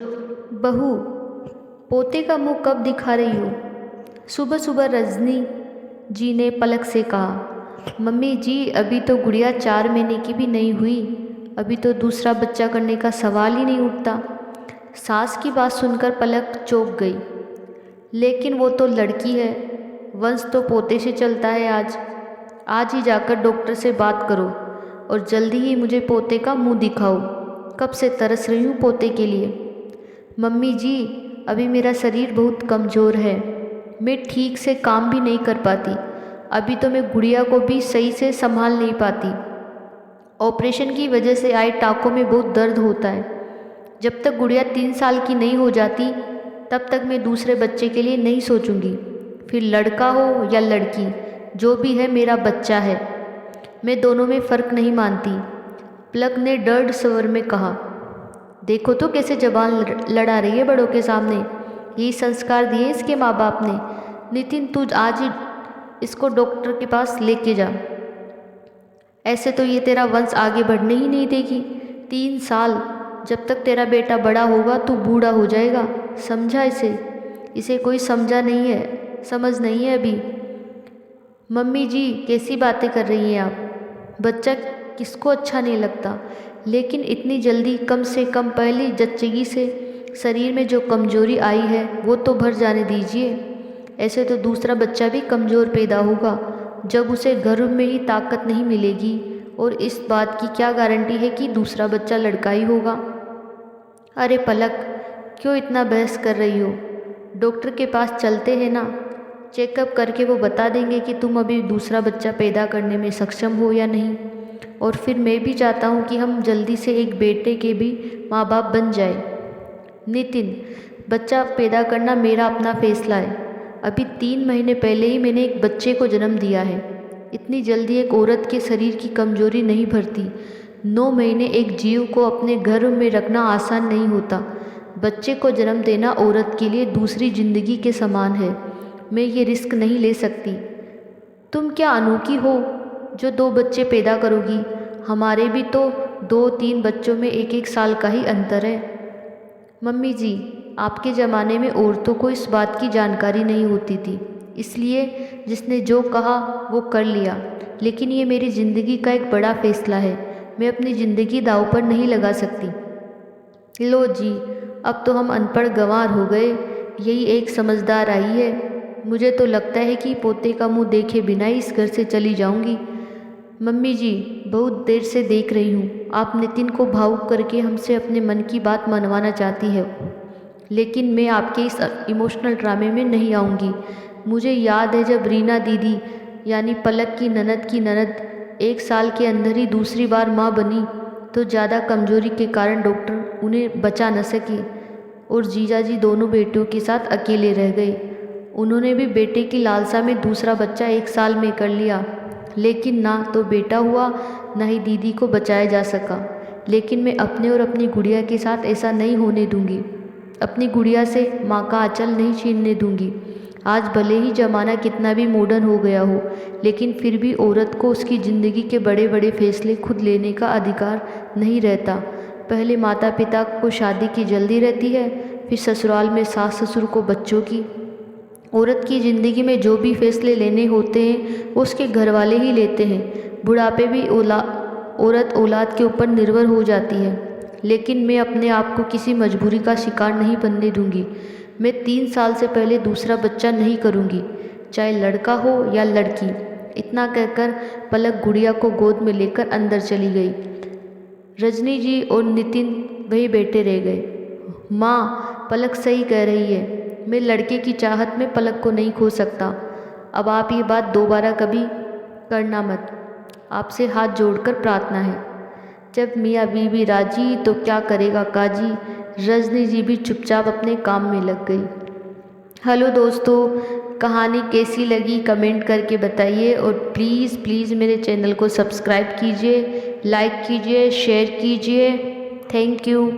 बहू, पोते का मुंह कब दिखा रही हो? सुबह सुबह रजनी जी ने पलक से कहा। मम्मी जी, अभी तो गुड़िया 4 महीने की भी नहीं हुई, अभी तो दूसरा बच्चा करने का सवाल ही नहीं उठता। सास की बात सुनकर पलक चौंक गई। लेकिन वो तो लड़की है, वंश तो पोते से चलता है। आज ही जाकर डॉक्टर से बात करो और जल्दी ही मुझे पोते का मुंह दिखाओ। कब से तरस रही हूँ पोते के लिए। मम्मी जी, अभी मेरा शरीर बहुत कमज़ोर है, मैं ठीक से काम भी नहीं कर पाती। अभी तो मैं गुड़िया को भी सही से संभाल नहीं पाती। ऑपरेशन की वजह से आए टाँकों में बहुत दर्द होता है। जब तक गुड़िया 3 साल की नहीं हो जाती तब तक मैं दूसरे बच्चे के लिए नहीं सोचूंगी। फिर लड़का हो या लड़की, जो भी है मेरा बच्चा है। मैं दोनों में फ़र्क नहीं मानती, पलक ने डर्ड स्वर में कहा। देखो तो कैसे जबान लड़ा रही है बड़ों के सामने। यही संस्कार दिए इसके माँ बाप ने। नितिन, तू आज ही इसको डॉक्टर के पास लेके जा। ऐसे तो ये तेरा वंश आगे बढ़ने ही नहीं देगी। 3 साल, जब तक तेरा बेटा बड़ा होगा तू बूढ़ा हो जाएगा। समझा इसे कोई समझा नहीं है, समझ नहीं है अभी। मम्मी जी, कैसी बातें कर रही हैं आप? बच्चा किसको अच्छा नहीं लगता, लेकिन इतनी जल्दी कम से कम पहली जच्चगी से शरीर में जो कमजोरी आई है वो तो भर जाने दीजिए। ऐसे तो दूसरा बच्चा भी कमज़ोर पैदा होगा जब उसे गर्भ में ही ताकत नहीं मिलेगी। और इस बात की क्या गारंटी है कि दूसरा बच्चा लड़का ही होगा? अरे पलक, क्यों इतना बहस कर रही हो? डॉक्टर के पास चलते हैं ना, चेकअप करके वो बता देंगे कि तुम अभी दूसरा बच्चा पैदा करने में सक्षम हो या नहीं। और फिर मैं भी चाहता हूँ कि हम जल्दी से एक बेटे के भी माँ बाप बन जाए। नितिन, बच्चा पैदा करना मेरा अपना फैसला है। अभी 3 महीने पहले ही मैंने एक बच्चे को जन्म दिया है। इतनी जल्दी एक औरत के शरीर की कमजोरी नहीं भरती। 9 महीने एक जीव को अपने गर्भ में रखना आसान नहीं होता। बच्चे को जन्म देना औरत के लिए दूसरी जिंदगी के समान है। मैं ये रिस्क नहीं ले सकती। तुम क्या अनोखी हो जो 2 बच्चे पैदा करोगी? हमारे भी तो 2-3 बच्चों में 1-1 साल का ही अंतर है। मम्मी जी, आपके ज़माने में औरतों को इस बात की जानकारी नहीं होती थी, इसलिए जिसने जो कहा वो कर लिया। लेकिन ये मेरी ज़िंदगी का एक बड़ा फैसला है, मैं अपनी ज़िंदगी दांव पर नहीं लगा सकती। लो जी, अब तो हम अनपढ़ गंवार हो गए, यही एक समझदार आई है। मुझे तो लगता है कि पोते का मुंह देखे बिना ही इस घर से चली जाऊंगी। मम्मी जी, बहुत देर से देख रही हूँ, आप नितिन को भावुक करके हमसे अपने मन की बात मनवाना चाहती है, लेकिन मैं आपके इस इमोशनल ड्रामे में नहीं आऊँगी। मुझे याद है जब रीना दीदी यानी पलक की ननद 1 साल के अंदर ही दूसरी बार माँ बनी तो ज़्यादा कमजोरी के कारण डॉक्टर उन्हें बचा न सके और जीजा जी दोनों बेटियों के साथ अकेले रह गए। उन्होंने भी बेटे की लालसा में दूसरा बच्चा 1 साल में कर लिया, लेकिन ना तो बेटा हुआ ना ही दीदी को बचाया जा सका। लेकिन मैं अपने और अपनी गुड़िया के साथ ऐसा नहीं होने दूंगी। अपनी गुड़िया से माँ का आंचल नहीं छीनने दूंगी। आज भले ही ज़माना कितना भी मॉडर्न हो गया हो, लेकिन फिर भी औरत को उसकी ज़िंदगी के बड़े बड़े फैसले खुद लेने का अधिकार नहीं रहता। पहले माता पिता को शादी की जल्दी रहती है, फिर ससुराल में सास ससुर को बच्चों की। औरत की ज़िंदगी में जो भी लेने होते हैं वो उसके घर वाले ही लेते हैं। बुढ़ापे भी औरत औलाद के ऊपर निर्भर हो जाती है। लेकिन मैं अपने आप को किसी मजबूरी का शिकार नहीं बनने दूंगी। मैं 3 साल से पहले दूसरा बच्चा नहीं करूंगी, चाहे लड़का हो या लड़की। इतना कहकर पलक गुड़िया को गोद में लेकर अंदर चली गई। रजनी जी और नितिन वहीं बैठे रह गए। माँ, पलक सही कह रही है, मैं लड़के की चाहत में पलक को नहीं खो सकता। अब आप ये बात दोबारा कभी करना मत, आपसे हाथ जोड़कर प्रार्थना है। जब मियाँ बीवी राजी तो क्या करेगा काजी। रजनी जी भी चुपचाप अपने काम में लग गई। हेलो दोस्तों, कहानी कैसी लगी कमेंट करके बताइए और प्लीज़ मेरे चैनल को सब्सक्राइब कीजिए, लाइक कीजिए, शेयर कीजिए। Thank you.